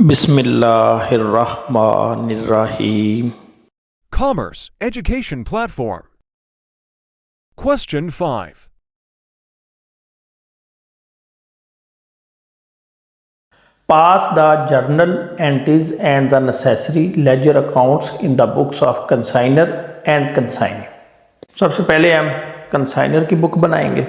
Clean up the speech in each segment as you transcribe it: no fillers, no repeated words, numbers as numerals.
बिस्मिल्लाहिर्रहमानिर्रहीम। Commerce Education Platform. Question 5. Pass the journal entries and the necessary ledger accounts in the books of consignor and consignee। सबसे पहले हम consignor की book बनाएंगे।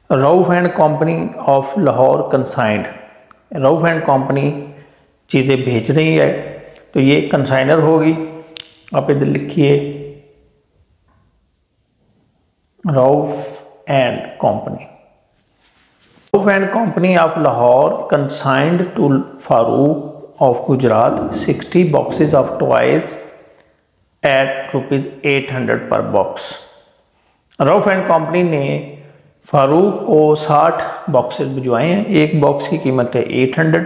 Rauf and company of Lahore consigned, Rauf and company चीज़ें भेज रही है तो ये कंसाइनर होगी। आप इधर लिखिए Rauf and company. Rauf and company of Lahore consigned to Farooq of Gujarat 60 boxes of toys at ₹800 per box. Rauf and company ने फारूक को 60 बॉक्सेस भिजवाए हैं। एक बॉक्स की कीमत है 800,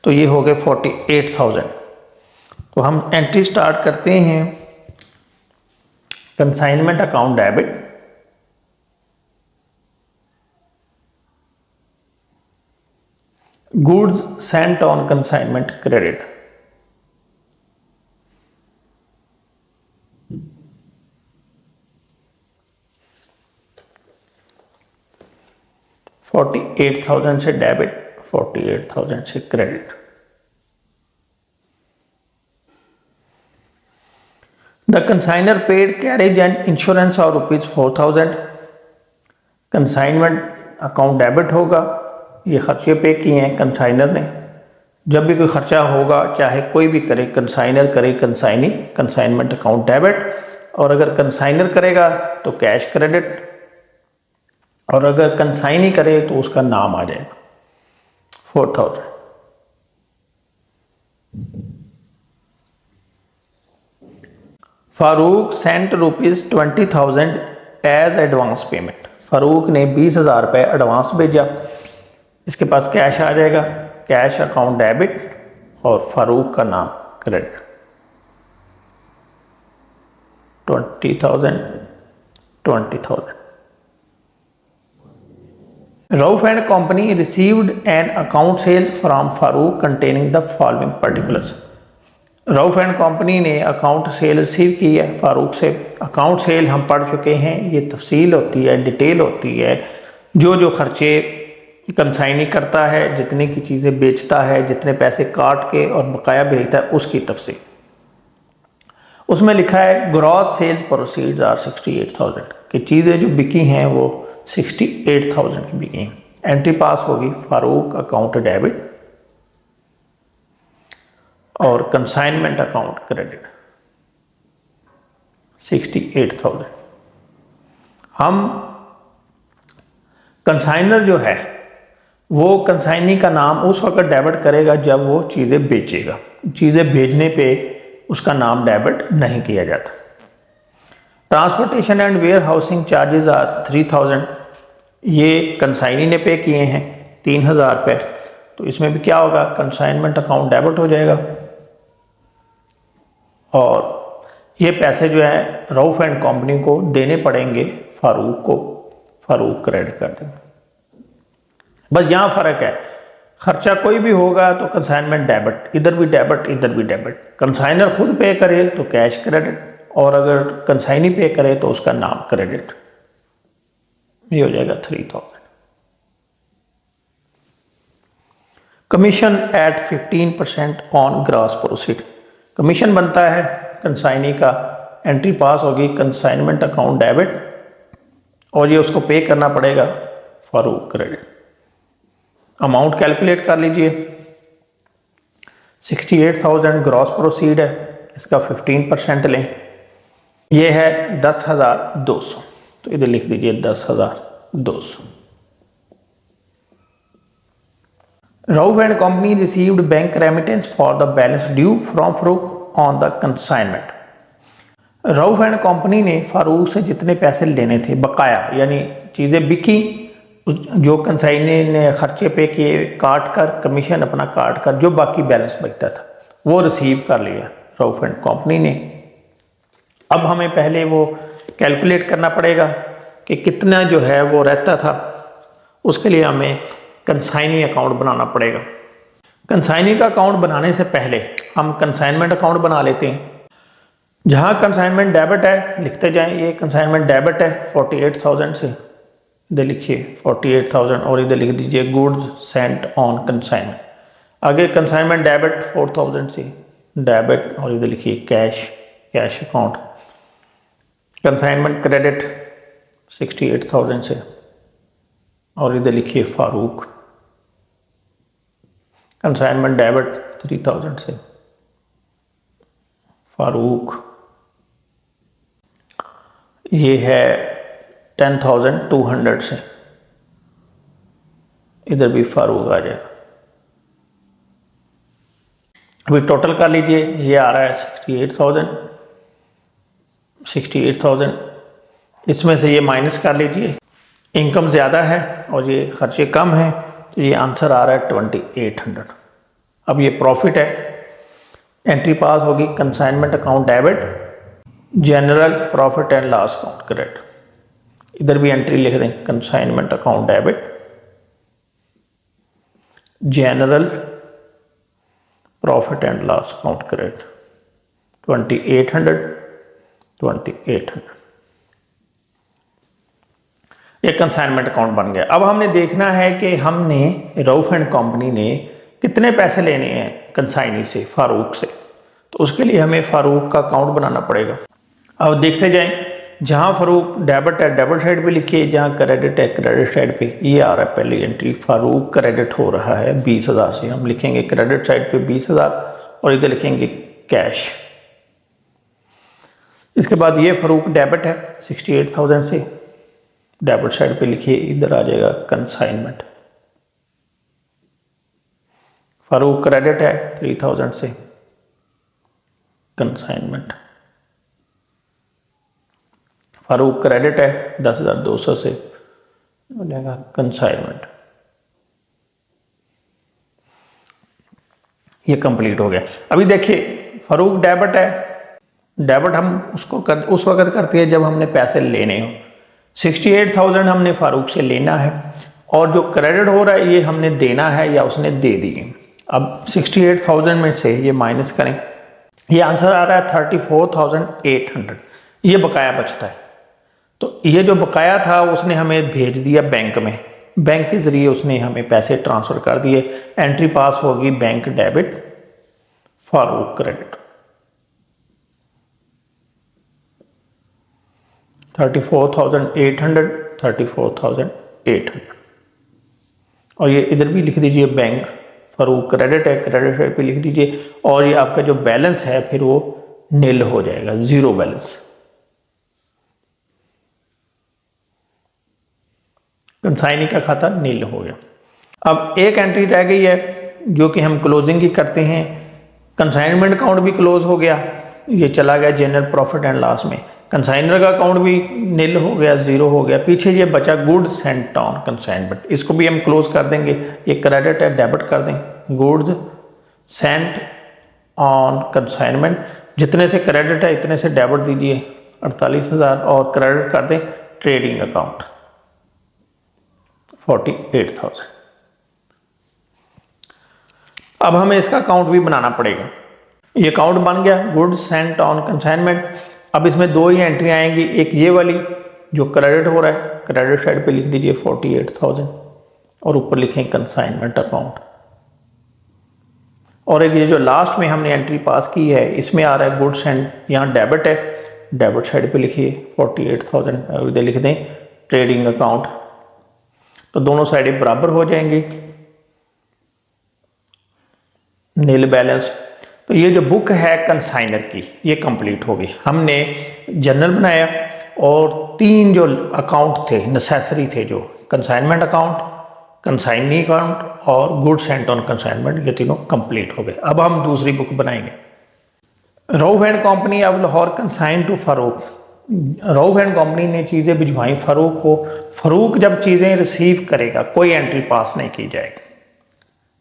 तो ये हो गए 48,000। तो हम एंट्री स्टार्ट करते हैं। Consignment account debit, goods sent on consignment credit, $48,000 से डेबिट, 48,000 से credit. The consignor paid carriage and insurance और ₹4,000। कंसाइनमेंट अकाउंट डेबिट होगा, ये खर्चे पे किए हैं कंसाइनर ने। जब भी कोई खर्चा होगा, चाहे कोई भी करे, कंसाइनर करे कंसाइनी, कंसाइनमेंट अकाउंट डेबिट। और अगर कंसाइनर करेगा तो कैश क्रेडिट, और अगर कंसाइनी करे तो उसका नाम आ जाएगा 4,000। Farooq sent ₹20,000 as advance payment. Farooq ने 20,000 रुपये एडवांस भेजा, इसके पास कैश आ जाएगा, कैश अकाउंट डेबिट और फारूक का नाम credit. 20,000 20,000। Rauf and company received an account sales from Farooq containing the following particulars. Rauf and company ने अकाउंट सेल रिसीव की है फारूक से। अकाउंट सेल हम पढ़ चुके हैं, ये तफसील होती है, डिटेल होती है, जो खर्चे कंसाइनी करता है, जितने की चीज़ें बेचता है, जितने पैसे काट के और बकाया भेजता है, उसकी तफसील। उसमें लिखा है ग्रॉस सेल्स प्रोसीड्स आर 68,000 कि चीज़ें जो बिकी हैं वो 68,000 की बिकी हैं। एंट्री पास होगी फारूक अकाउंट डेबिट और कंसाइनमेंट अकाउंट क्रेडिट 68,000। हम कंसाइनर जो है वो कंसाइनी का नाम उस वक्त डेबिट करेगा जब वो चीज़ें बेचेगा। चीज़ें भेजने पे उसका नाम डेबिट नहीं किया जाता। Transportation and warehousing charges are 3,000। ये कंसाइनी ने पे किए हैं 3,000 रुपये, तो इसमें भी क्या होगा, कंसाइनमेंट अकाउंट डेबिट हो जाएगा और ये पैसे जो है रऊफ एंड कंपनी को देने पड़ेंगे फारूक को, फारूक क्रेडिट कर देंगे। बस यहाँ फ़र्क है, खर्चा कोई भी होगा तो कंसाइनमेंट डेबिट, इधर भी डेबिट इधर भी डेबिट। कंसाइनर खुद पे करे तो कैश क्रेडिट, और अगर कंसाइनी पे करे तो उसका नाम क्रेडिट। ये हो जाएगा 3,000। Commission at 15% on gross proceed. Commission बनता है कंसाइनी का। एंट्री पास होगी कंसाइनमेंट अकाउंट डेबिट और ये उसको पे करना पड़ेगा फारूक क्रेडिट। अमाउंट कैलकुलेट कर लीजिए। 68,000 ग्रॉस प्रोसीड है, इसका 15% लें, ये है 10,200, तो इधर लिख दीजिए 10,200। Rauf and company received bank remittance for the balance due from Farooq on the consignment. Rauf and company ने फारूक से जितने पैसे लेने थे बकाया, यानी चीज़ें बिकी, जो कंसाइनी ने खर्चे पे किए, काट कर कमीशन अपना काट कर जो बाकी बैलेंस बचता था वो रिसीव कर लिया रऊफ एंड कंपनी ने। अब हमें पहले वो कैलकुलेट करना पड़ेगा कि कितना जो है वो रहता था। उसके लिए हमें कंसाइनी अकाउंट बनाना पड़ेगा। कंसाइनी का अकाउंट बनाने से पहले हम कंसाइनमेंट अकाउंट बना लेते हैं। जहाँ कंसाइनमेंट डेबिट है लिखते जाएं, ये कंसाइनमेंट डेबिट है 48,000 से, इधर लिखिए 48,000 और इधर लिख दीजिए गुड्स सेंट ऑन कंसाइनमेंट। आगे कंसाइनमेंट डेबिट 4,000 से डेबिट और इधर लिखिए कैश अकाउंट। कंसाइनमेंट क्रेडिट 68,000 से और इधर लिखिए फारूक। कंसाइनमेंट डेबिट 3,000 से फारूक। ये है 10,200 से, इधर भी फारूक आ जाएगा। अभी टोटल कर लीजिए, ये आ रहा है 68,000। इसमें से ये माइनस कर लीजिए, इनकम ज़्यादा है और ये खर्चे कम हैं, तो ये आंसर आ रहा है 2,800। अब ये प्रॉफिट है, एंट्री पास होगी consignment account debit, general profit and loss account credit. इधर भी एंट्री लिख दें consignment account debit, general profit and loss account credit 2,800। ये कंसाइनमेंट अकाउंट बन गया। अब हमने देखना है कि हमने रऊफ एंड कंपनी ने कितने पैसे लेने हैं कंसाइनी से, फारूक से। तो उसके लिए हमें फारूक का अकाउंट बनाना पड़ेगा। अब देखते जाएं, जहां फारूक डेबिट है डेबिट साइड पे लिखिए, जहां क्रेडिट है क्रेडिट साइड पे। ये आ रहा है पहली एंट्री, फारूक क्रेडिट हो रहा है 20,000 से, हम लिखेंगे क्रेडिट साइड पे 20,000 और इधर लिखेंगे कैश। इसके बाद ये फारूक डेबिट है 68,000 से, डेबिट साइड पे लिखिए, इधर आ जाएगा कंसाइनमेंट। फारूक क्रेडिट है 3,000 से, कंसाइनमेंट। फारूक क्रेडिट है 10,200 से, हो जाएगा कंसाइनमेंट। ये कंप्लीट हो गया। अभी देखिए फारूक डेबिट है, डेबिट हम उस वक्त करते हैं जब हमने पैसे लेने हो। 68,000 हमने फारूक से लेना है और जो क्रेडिट हो रहा है ये हमने देना है या उसने दे दिए। अब 68,000 में से ये माइनस करें, ये आंसर आ रहा है 34,800। ये बकाया बचता है, तो ये जो बकाया था उसने हमें भेज दिया बैंक में, बैंक के ज़रिए उसने हमें पैसे ट्रांसफ़र कर दिए। एंट्री पास होगी बैंक डेबिट फारूक क्रेडिट 34,800 और ये इधर भी लिख दीजिए बैंक फारूक क्रेडिट है, क्रेडिट साइड पे लिख दीजिए और ये आपका जो बैलेंस है फिर वो नील हो जाएगा, जीरो बैलेंस। कंसाइनी का खाता नील हो गया। अब एक एंट्री रह गई है जो कि हम क्लोजिंग की करते हैं। कंसाइनमेंट अकाउंट भी क्लोज हो गया, ये चला गया जनरल प्रॉफिट एंड लॉस में। कंसाइनर का अकाउंट भी नील हो गया, जीरो हो गया। पीछे ये बचा गुड्स सेंट ऑन कंसाइनमेंट, इसको भी हम क्लोज कर देंगे। ये क्रेडिट है, डेबिट कर दें, गुड्स सेंट ऑन कंसाइनमेंट। जितने से क्रेडिट है इतने से डेबिट दीजिए 48,000 और क्रेडिट कर दें ट्रेडिंग अकाउंट 48,000। अब हमें इसका अकाउंट भी बनाना पड़ेगा। ये अकाउंट बन गया गुड्स सेंट ऑन कंसाइनमेंट। अब इसमें दो ही एंट्री आएंगी, एक ये वाली जो क्रेडिट हो रहा है, क्रेडिट साइड पे लिख दीजिए 48,000 और ऊपर लिखें कंसाइनमेंट अकाउंट। और एक ये जो लास्ट में हमने एंट्री पास की है इसमें आ रहा है गुड्स एंड, यहाँ डेबिट है, डेबिट साइड पे लिखिए 48,000 और इधर लिख दें ट्रेडिंग अकाउंट। तो दोनों साइडें बराबर हो जाएंगी, नील बैलेंस। तो ये जो बुक है कंसाइनर की ये कंप्लीट होगी। हमने जनरल बनाया और तीन जो अकाउंट थे नेसेसरी थे, जो कंसाइनमेंट अकाउंट, कंसाइनी अकाउंट और गुड्स सेंट ऑन कंसाइनमेंट, ये तीनों कंप्लीट हो गए। अब हम दूसरी बुक बनाएंगे। Rauf and company of Lahore consign to Farooq. रऊफ एंड कंपनी ने चीज़ें भिजवाई फारूक को। फारूक जब चीज़ें रिसीव करेगा कोई एंट्री पास नहीं की जाएगी,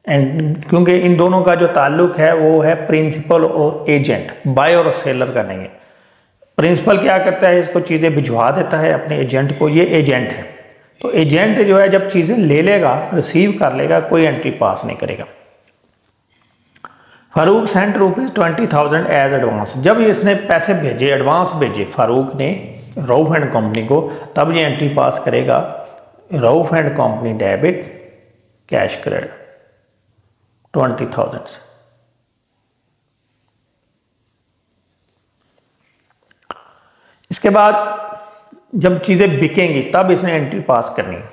एंड क्योंकि इन दोनों का जो ताल्लुक है वो है प्रिंसिपल और एजेंट, बाय और सेलर का नहीं है। प्रिंसिपल क्या करता है, इसको चीज़ें भिजवा देता है अपने एजेंट को, ये एजेंट है। तो एजेंट जो है जब चीज़ें ले लेगा, रिसीव कर लेगा, कोई एंट्री पास नहीं करेगा। Farooq sent ₹20,000 as advance. जब इसने पैसे भेजे, एडवांस भेजे फारूक ने रऊफ एंड कंपनी को, तब ये एंट्री पास करेगा Rauf and company debit cash credit 20,000। इसके बाद जब चीज़ें बिकेंगी तब इसने एंट्री पास करनी है।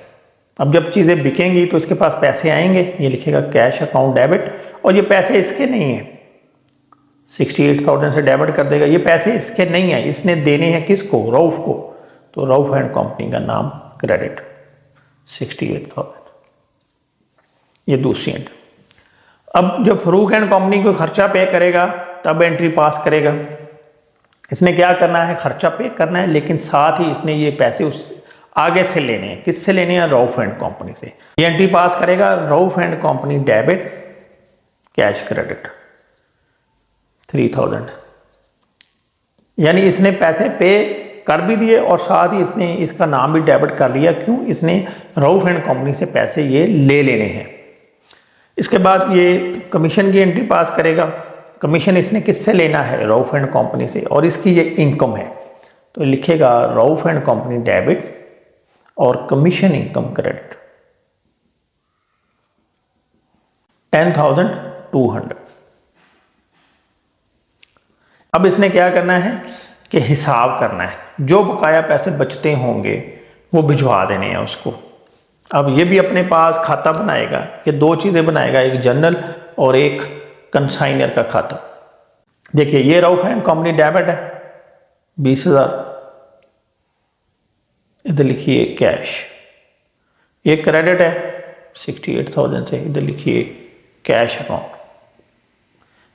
अब जब चीज़ें बिकेंगी तो इसके पास पैसे आएंगे, ये लिखेगा कैश अकाउंट डेबिट, और ये पैसे इसके नहीं हैं, 68,000 से डेबिट कर देगा। ये पैसे इसके नहीं हैं, इसने देने हैं किसको? रऊफ को। तो रऊफ एंड कंपनी का नाम क्रेडिट 68,000। ये दूसरी एंट्री। अब जब फारूक एंड कंपनी को खर्चा पे करेगा तब एंट्री पास करेगा। इसने क्या करना है? खर्चा पे करना है, लेकिन साथ ही इसने ये पैसे उस आगे से लेने हैं। किससे लेने हैं? रऊफ एंड कंपनी से। ये एंट्री पास करेगा Rauf and company debit cash credit 3,000। यानी इसने पैसे पे कर भी दिए और साथ ही इसने इसका नाम भी डेबिट कर लिया। क्यों? इसने रऊफ एंड कंपनी से पैसे ये ले लेने हैं। इसके बाद ये कमीशन की एंट्री पास करेगा। कमीशन इसने किससे लेना है? रऊफ एंड कंपनी से, और इसकी ये इनकम है, तो लिखेगा रऊफ एंड कंपनी डेबिट और कमीशन इनकम क्रेडिट 10,200। अब इसने क्या करना है कि हिसाब करना है, जो बकाया पैसे बचते होंगे वो भिजवा देने हैं उसको। अब ये भी अपने पास खाता बनाएगा, ये दो चीज़ें बनाएगा, एक जनरल और एक कंसाइनर का खाता। देखिए ये रऊफ एंड कंपनी डेबिट है 20,000, इधर लिखिए कैश। ये क्रेडिट है 68,000 से, इधर लिखिए कैश अकाउंट।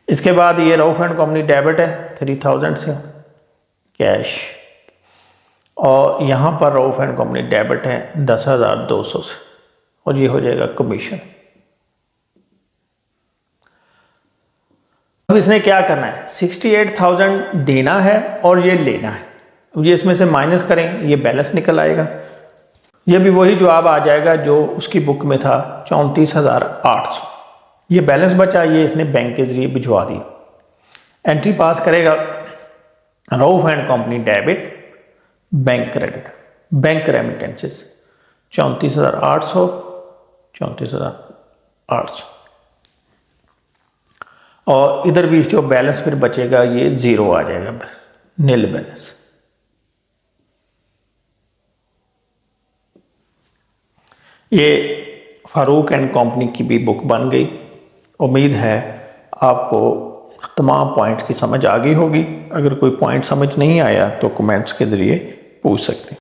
इसके बाद ये रऊफ एंड कंपनी डेबिट है 3,000 से कैश, और यहाँ पर रऊफ एंड कंपनी डेबिट है 10,200 से, और ये हो जाएगा कमीशन। अब इसने क्या करना है? 68,000 देना है और ये लेना है। अब ये इसमें से माइनस करें, ये बैलेंस निकल आएगा। ये भी वही जवाब आ जाएगा जो उसकी बुक में था 34,800। ये बैलेंस बचा, ये इसने बैंक के जरिए भिजवा दिया। एंट्री पास करेगा Rauf and company debit bank credit bank remittances 34,800 34,800, और इधर भी जो बैलेंस फिर बचेगा ये ज़ीरो आ जाएगा, नील बैलेंस। ये फारूक एंड कंपनी की भी बुक बन गई। उम्मीद है आपको तमाम पॉइंट्स की समझ आ गई होगी। अगर कोई पॉइंट समझ नहीं आया तो कमेंट्स के ज़रिए पूछ सकते हैं।